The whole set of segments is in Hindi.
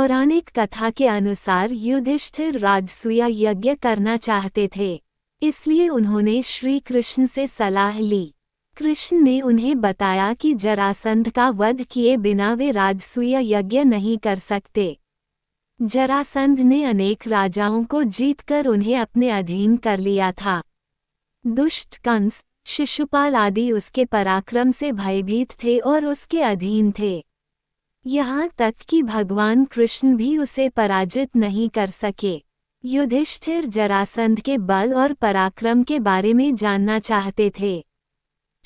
पौराणिक कथा के अनुसार युधिष्ठिर राजसूय यज्ञ करना चाहते थे, इसलिए उन्होंने श्री कृष्ण से सलाह ली। कृष्ण ने उन्हें बताया कि जरासंध का वध किए बिना वे राजसूय यज्ञ नहीं कर सकते। जरासंध ने अनेक राजाओं को जीतकर उन्हें अपने अधीन कर लिया था। दुष्ट कंस, शिशुपाल आदि उसके पराक्रम से भयभीत थे और उसके अधीन थे। यहाँ तक कि भगवान कृष्ण भी उसे पराजित नहीं कर सके। युधिष्ठिर जरासंध के बल और पराक्रम के बारे में जानना चाहते थे।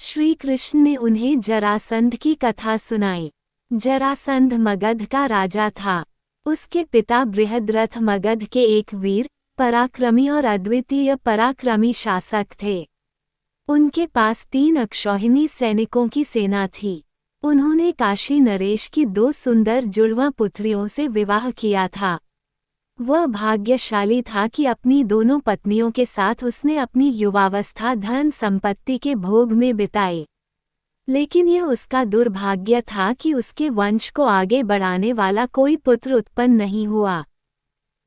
श्री कृष्ण ने उन्हें जरासंध की कथा सुनाई। जरासंध मगध का राजा था। उसके पिता बृहद्रथ मगध के एक वीर, पराक्रमी और अद्वितीय पराक्रमी शासक थे। उनके पास 3 अक्षौहिणी सैनिकों की सेना थी। उन्होंने काशी नरेश की 2 सुंदर जुड़वां पुत्रियों से विवाह किया था। वह भाग्यशाली था कि अपनी दोनों पत्नियों के साथ उसने अपनी युवावस्था धन संपत्ति के भोग में बिताई। लेकिन यह उसका दुर्भाग्य था कि उसके वंश को आगे बढ़ाने वाला कोई पुत्र उत्पन्न नहीं हुआ।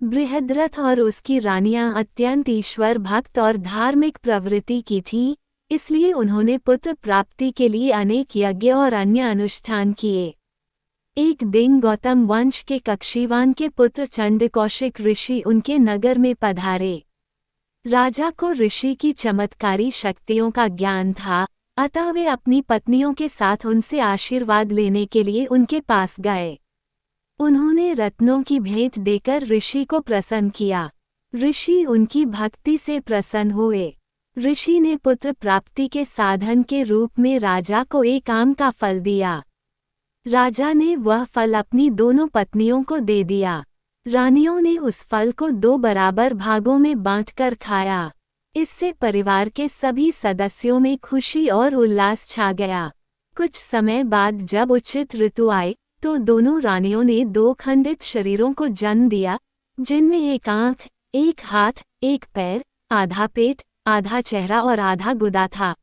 बृहद्रथ और उसकी रानियां अत्यंत ईश्वर भक्त और धार्मिक प्रवृत्ति की थीं, इसलिए उन्होंने पुत्र प्राप्ति के लिए अनेक यज्ञ और अन्य अनुष्ठान किए। एक दिन गौतम वंश के कक्षीवान के पुत्र चंडकौशिक ऋषि उनके नगर में पधारे। राजा को ऋषि की चमत्कारी शक्तियों का ज्ञान था, अतः वे अपनी पत्नियों के साथ उनसे आशीर्वाद लेने के लिए उनके पास गए। उन्होंने रत्नों की भेंट देकर ऋषि को प्रसन्न किया। ऋषि उनकी भक्ति से प्रसन्न हुए। ऋषि ने पुत्र प्राप्ति के साधन के रूप में राजा को एक आम का फल दिया। राजा ने वह फल अपनी दोनों पत्नियों को दे दिया। रानियों ने उस फल को 2 बराबर भागों में बांटकर खाया। इससे परिवार के सभी सदस्यों में खुशी और उल्लास छा गया। कुछ समय बाद जब उचित ऋतु आए तो दोनों रानियों ने 2 खंडित शरीरों को जन्म दिया, जिनमें एक आंख, एक हाथ, एक पैर, आधा पेट, आधा चेहरा और आधा गुदा था।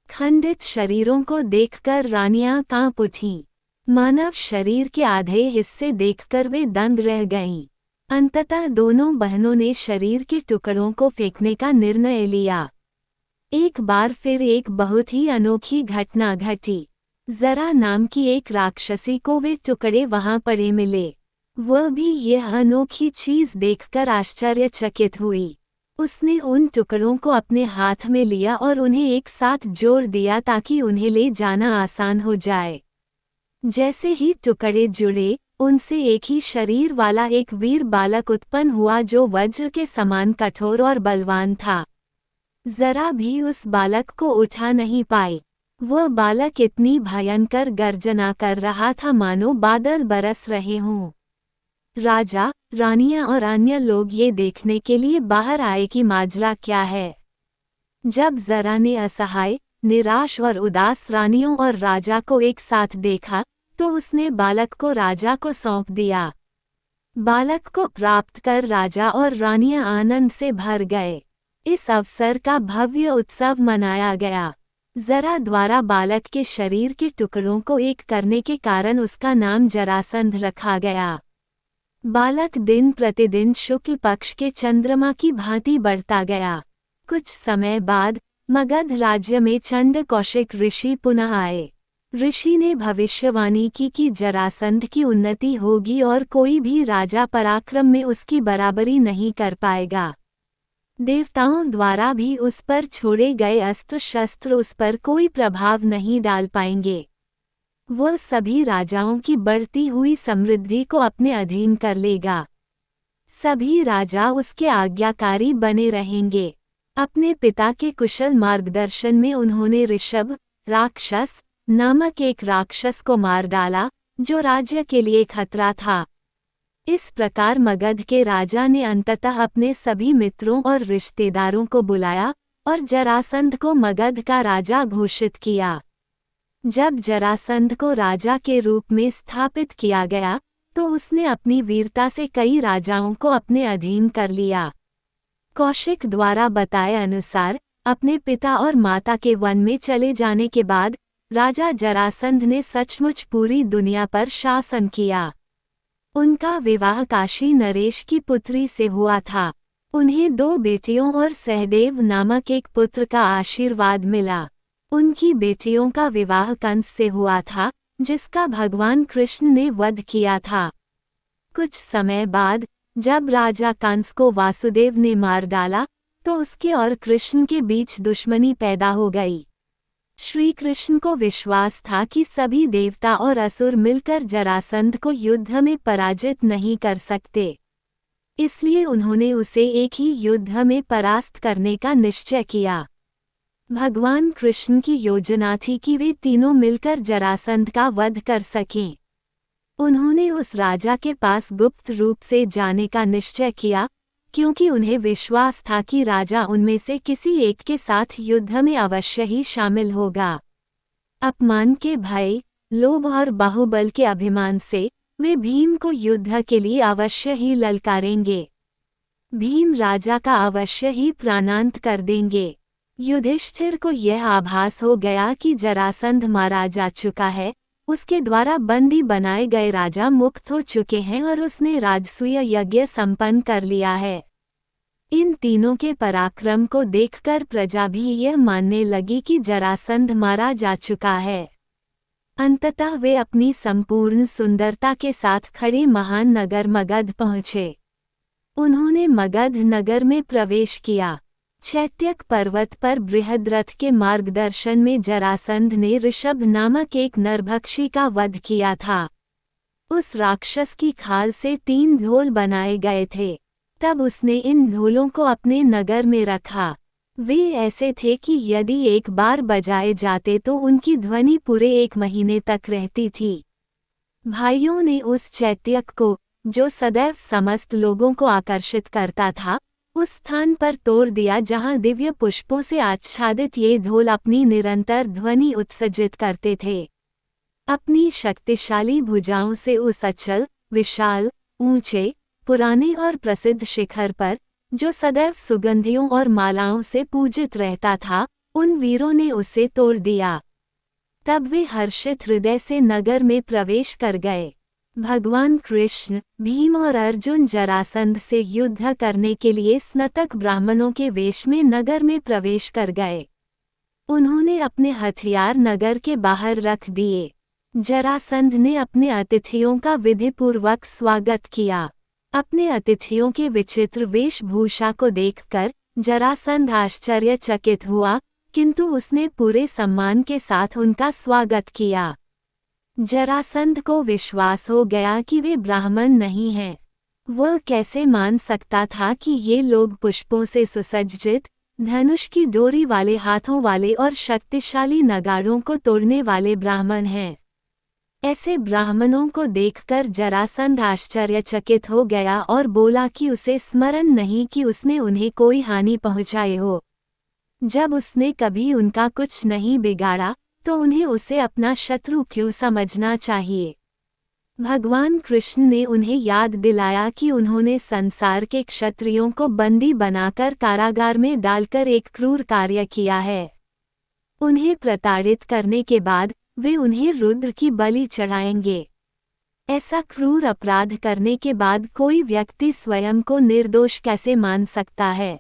खंडित शरीरों को देखकर रानियां कांप उठीं। मानव शरीर के आधे हिस्से देखकर वे दंग रह गईं। अंततः दोनों बहनों ने शरीर के टुकड़ों को फेंकने का निर्णय लिया। एक बार फिर एक बहुत ही अनोखी घटना घटी। जरा नाम की एक राक्षसी को वे टुकड़े वहां पड़े मिले। वह भी यह अनोखी चीज देखकर आश्चर्यचकित हुई। उसने उन टुकड़ों को अपने हाथ में लिया और उन्हें एक साथ जोड़ दिया ताकि उन्हें ले जाना आसान हो जाए। जैसे ही टुकड़े जुड़े, उनसे एक ही शरीर वाला एक वीर बालक उत्पन्न हुआ जो वज्र के समान कठोर और बलवान था। जरा भी उस बालक को उठा नहीं पाए। वह बालक इतनी भयंकर गर्जना कर रहा था मानो बादल बरस रहे हों। राजा, रानियां और अन्य लोग ये देखने के लिए बाहर आए कि माजरा क्या है। जब जरा ने असहाय, निराश और उदास रानियों और राजा को एक साथ देखा तो उसने बालक को राजा को सौंप दिया। बालक को प्राप्त कर राजा और रानियां आनंद से भर गए। इस अवसर का भव्य उत्सव मनाया गया। जरा द्वारा बालक के शरीर के टुकड़ों को एक करने के कारण उसका नाम जरासंध रखा गया। बालक दिन प्रतिदिन शुक्ल पक्ष के चंद्रमा की भांति बढ़ता गया। कुछ समय बाद मगध राज्य में चंडकौशिक ऋषि पुनः आए। ऋषि ने भविष्यवाणी की कि जरासंध की उन्नति होगी और कोई भी राजा पराक्रम में उसकी बराबरी नहीं कर पाएगा। देवताओं द्वारा भी उस पर छोड़े गए अस्त्र शस्त्र उस पर कोई प्रभाव नहीं डाल पाएंगे। वह सभी राजाओं की बढ़ती हुई समृद्धि को अपने अधीन कर लेगा। सभी राजा उसके आज्ञाकारी बने रहेंगे। अपने पिता के कुशल मार्गदर्शन में उन्होंने ऋषभ राक्षस नामक एक राक्षस को मार डाला, जो राज्य के लिए खतरा था। इस प्रकार मगध के राजा ने अंततः अपने सभी मित्रों और रिश्तेदारों को बुलाया और जरासंध को मगध का राजा घोषित किया। जब जरासंध को राजा के रूप में स्थापित किया गया तो उसने अपनी वीरता से कई राजाओं को अपने अधीन कर लिया। कौशिक द्वारा बताए अनुसार अपने पिता और माता के वन में चले जाने के बाद राजा जरासंध ने सचमुच पूरी दुनिया पर शासन किया। उनका विवाह काशी नरेश की पुत्री से हुआ था। उन्हें 2 बेटियों और सहदेव नामक एक पुत्र का आशीर्वाद मिला। उनकी बेटियों का विवाह कंस से हुआ था, जिसका भगवान कृष्ण ने वध किया था। कुछ समय बाद जब राजा कंस को वासुदेव ने मार डाला, तो उसके और कृष्ण के बीच दुश्मनी पैदा हो गई। श्री कृष्ण को विश्वास था कि सभी देवता और असुर मिलकर जरासंध को युद्ध में पराजित नहीं कर सकते। इसलिए उन्होंने उसे एक ही युद्ध में परास्त करने का निश्चय किया। भगवान कृष्ण की योजना थी कि वे तीनों मिलकर जरासंध का वध कर सकें। उन्होंने उस राजा के पास गुप्त रूप से जाने का निश्चय किया, क्योंकि उन्हें विश्वास था कि राजा उनमें से किसी एक के साथ युद्ध में अवश्य ही शामिल होगा। अपमान के भय, लोभ और बाहुबल के अभिमान से वे भीम को युद्ध के लिए अवश्य ही ललकारेंगे। भीम राजा का अवश्य ही प्राणांत कर देंगे। युधिष्ठिर को यह आभास हो गया कि जरासंध मारा जा चुका है, उसके द्वारा बंदी बनाए गए राजा मुक्त हो चुके हैं और उसने राजसूय यज्ञ संपन्न कर लिया है। इन तीनों के पराक्रम को देखकर प्रजा भी यह मानने लगी कि जरासंध मारा जा चुका है। अंततः वे अपनी संपूर्ण सुंदरता के साथ खड़े महान नगर मगध पहुँचे। उन्होंने मगध नगर में प्रवेश किया। चैत्यक पर्वत पर बृहद्रथ के मार्गदर्शन में जरासंध ने ऋषभ नामक एक नरभक्षी का वध किया था। उस राक्षस की खाल से 3 ढोल बनाए गए थे। तब उसने इन ढोलों को अपने नगर में रखा। वे ऐसे थे कि यदि एक बार बजाए जाते तो उनकी ध्वनि पूरे 1 महीने तक रहती थी। भाइयों ने उस चैत्यक को, जो सदैव समस्त लोगों को आकर्षित करता था, उस स्थान पर तोड़ दिया जहां दिव्य पुष्पों से आच्छादित ये ढोल अपनी निरंतर ध्वनि उत्सर्जित करते थे। अपनी शक्तिशाली भुजाओं से उस अचल, विशाल, ऊंचे, पुराने और प्रसिद्ध शिखर पर, जो सदैव सुगंधियों और मालाओं से पूजित रहता था, उन वीरों ने उसे तोड़ दिया। तब वे हर्षित हृदय से नगर में प्रवेश कर गए। भगवान कृष्ण, भीम और अर्जुन जरासंध से युद्ध करने के लिए स्नातक ब्राह्मणों के वेश में नगर में प्रवेश कर गए। उन्होंने अपने हथियार नगर के बाहर रख दिए। जरासंध ने अपने अतिथियों का विधिपूर्वक स्वागत किया। अपने अतिथियों के विचित्र वेशभूषा को देखकर जरासंध आश्चर्यचकित हुआ, किंतु उसने पूरे सम्मान के साथ उनका स्वागत किया। जरासंध को विश्वास हो गया कि वे ब्राह्मण नहीं हैं। वह कैसे मान सकता था कि ये लोग पुष्पों से सुसज्जित, धनुष की डोरी वाले हाथों वाले और शक्तिशाली नगाड़ों को तोड़ने वाले ब्राह्मण हैं। ऐसे ब्राह्मणों को देखकर जरासंध आश्चर्यचकित हो गया और बोला कि उसे स्मरण नहीं कि उसने उन्हें कोई हानि पहुंचाई हो। जब उसने कभी उनका कुछ नहीं बिगाड़ा, तो उन्हें उसे अपना शत्रु क्यों समझना चाहिए। भगवान कृष्ण ने उन्हें याद दिलाया कि उन्होंने संसार के क्षत्रियों को बंदी बनाकर कारागार में डालकर एक क्रूर कार्य किया है। उन्हें प्रताड़ित करने के बाद वे उन्हें रुद्र की बलि चढ़ाएंगे। ऐसा क्रूर अपराध करने के बाद कोई व्यक्ति स्वयं को निर्दोष कैसे मान सकता है।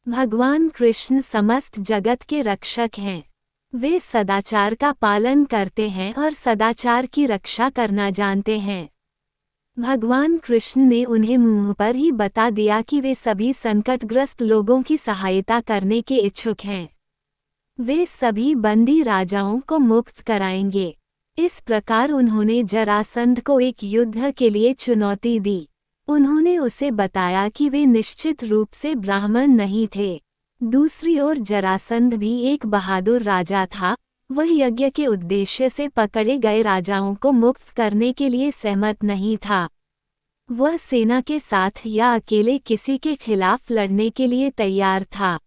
भगवान कृष्ण समस्त जगत के रक्षक हैं। वे सदाचार का पालन करते हैं और सदाचार की रक्षा करना जानते हैं। भगवान कृष्ण ने उन्हें मुंह पर ही बता दिया कि वे सभी संकटग्रस्त लोगों की सहायता करने के इच्छुक हैं। वे सभी बंदी राजाओं को मुक्त कराएंगे। इस प्रकार उन्होंने जरासंध को एक युद्ध के लिए चुनौती दी। उन्होंने उसे बताया कि वे निश्चित रूप से ब्राह्मण नहीं थे। दूसरी ओर जरासंध भी एक बहादुर राजा था। वह यज्ञ के उद्देश्य से पकड़े गए राजाओं को मुक्त करने के लिए सहमत नहीं था। वह सेना के साथ या अकेले किसी के खिलाफ लड़ने के लिए तैयार था।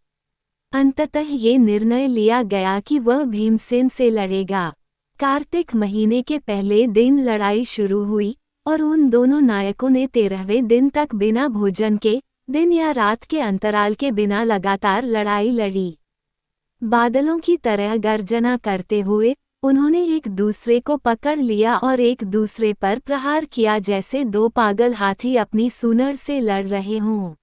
अंततः ये निर्णय लिया गया कि वह भीमसेन से लड़ेगा। कार्तिक महीने के पहले दिन लड़ाई शुरू हुई और उन दोनों नायकों ने 13वें दिन तक बिना भोजन के, दिन या रात के अंतराल के बिना लगातार लड़ाई लड़ी। बादलों की तरह गर्जना करते हुए उन्होंने एक दूसरे को पकड़ लिया और एक दूसरे पर प्रहार किया जैसे दो पागल हाथी अपनी सूंड से लड़ रहे हों।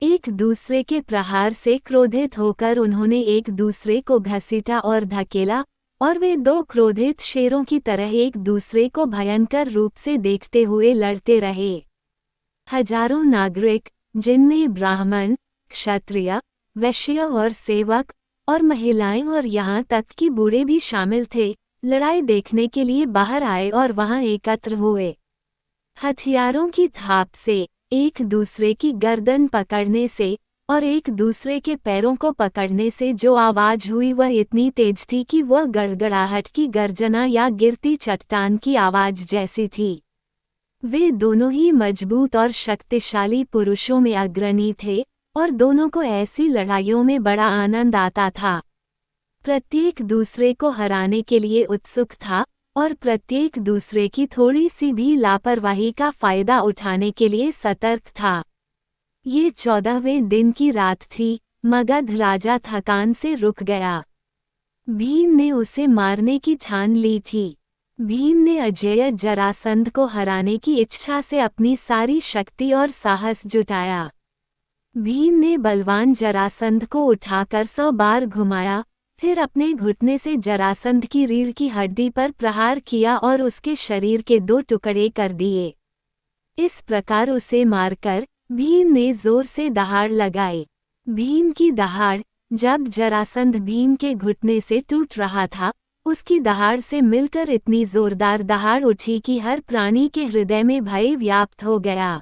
एक दूसरे के प्रहार से क्रोधित होकर उन्होंने एक दूसरे को घसीटा और धकेला, और वे दो क्रोधित शेरों की तरह एक दूसरे को भयंकर रूप से देखते हुए लड़ते रहे। हजारों नागरिक, जिनमें ब्राह्मण, क्षत्रिय, वैश्य और सेवक और महिलाएं और यहाँ तक कि बूढ़े भी शामिल थे, लड़ाई देखने के लिए बाहर आए और वहां एकत्र हुए। हथियारों की थाप से, एक दूसरे की गर्दन पकड़ने से और एक दूसरे के पैरों को पकड़ने से जो आवाज हुई वह इतनी तेज थी कि वह गड़गड़ाहट की गर्जना या गिरती चट्टान की आवाज जैसी थी। वे दोनों ही मजबूत और शक्तिशाली पुरुषों में अग्रणी थे और दोनों को ऐसी लड़ाइयों में बड़ा आनंद आता था। प्रत्येक दूसरे को हराने के लिए उत्सुक था और प्रत्येक दूसरे की थोड़ी सी भी लापरवाही का फायदा उठाने के लिए सतर्क था। ये 14वें दिन की रात थी। मगध राजा थकान से रुक गया। भीम ने उसे मारने की ठान ली थी। भीम ने अजेय जरासंध को हराने की इच्छा से अपनी सारी शक्ति और साहस जुटाया। भीम ने बलवान जरासंध को उठाकर 100 बार घुमाया, फिर अपने घुटने से जरासंध की रीढ़ की हड्डी पर प्रहार किया और उसके शरीर के 2 टुकड़े कर दिए। इस प्रकार उसे मारकर भीम ने जोर से दहाड़ लगाई। भीम की दहाड़, जब जरासंध भीम के घुटने से टूट रहा था, उसकी दहाड़ से मिलकर इतनी जोरदार दहाड़ उठी कि हर प्राणी के हृदय में भय व्याप्त हो गया।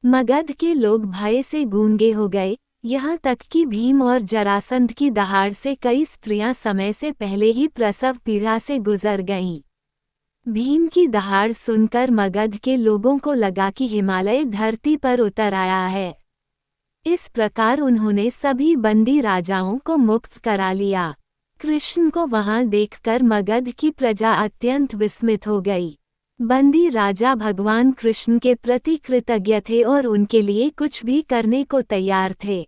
मगध के लोग भय से गूंगे हो गए, यहाँ तक कि भीम और जरासंध की दहाड़ से कई स्त्रियां समय से पहले ही प्रसव पीड़ा से गुजर गईं। भीम की दहाड़ सुनकर मगध के लोगों को लगा कि हिमालय धरती पर उतर आया है। इस प्रकार उन्होंने सभी बंदी राजाओं को मुक्त करा लिया। कृष्ण को वहां देखकर मगध की प्रजा अत्यंत विस्मित हो गई। बंदी राजा भगवान कृष्ण के प्रति कृतज्ञ थे और उनके लिए कुछ भी करने को तैयार थे।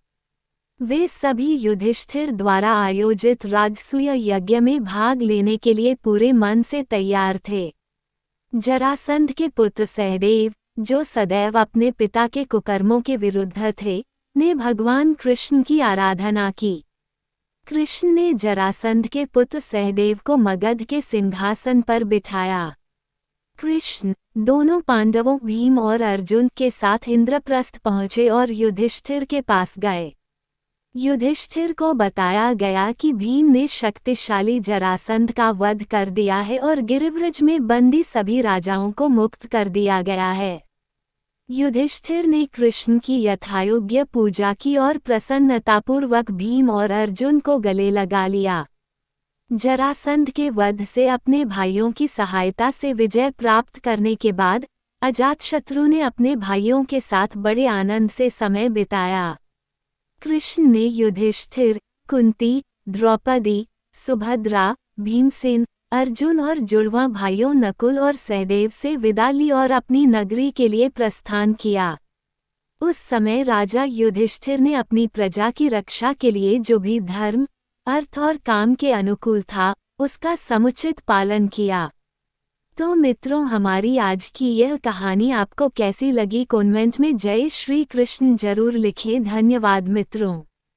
वे सभी युधिष्ठिर द्वारा आयोजित राजसूय यज्ञ में भाग लेने के लिए पूरे मन से तैयार थे। जरासंध के पुत्र सहदेव, जो सदैव अपने पिता के कुकर्मों के विरुद्ध थे, ने भगवान कृष्ण की आराधना की। कृष्ण ने जरासंध के पुत्र सहदेव को मगध के सिंहासन पर बिठाया। कृष्ण दोनों पांडवों भीम और अर्जुन के साथ इंद्रप्रस्थ पहुंचे और युधिष्ठिर के पास गए। युधिष्ठिर को बताया गया कि भीम ने शक्तिशाली जरासंध का वध कर दिया है और गिरिव्रज में बंदी सभी राजाओं को मुक्त कर दिया गया है। युधिष्ठिर ने कृष्ण की यथायोग्य पूजा की और प्रसन्नतापूर्वक भीम और अर्जुन को गले लगा लिया। जरासंध के वध से अपने भाइयों की सहायता से विजय प्राप्त करने के बाद अजातशत्रु ने अपने भाइयों के साथ बड़े आनंद से समय बिताया। कृष्ण ने युधिष्ठिर, कुंती, द्रौपदी, सुभद्रा, भीमसेन, अर्जुन और जुड़वा भाइयों नकुल और सहदेव से विदा ली और अपनी नगरी के लिए प्रस्थान किया। उस समय राजा युधिष्ठिर ने अपनी प्रजा की रक्षा के लिए जो भी धर्म, अर्थ और काम के अनुकूल था, उसका समुचित पालन किया। तो मित्रों, हमारी आज की यह कहानी आपको कैसी लगी? कमेंट में जय श्री कृष्ण जरूर लिखें। धन्यवाद मित्रों।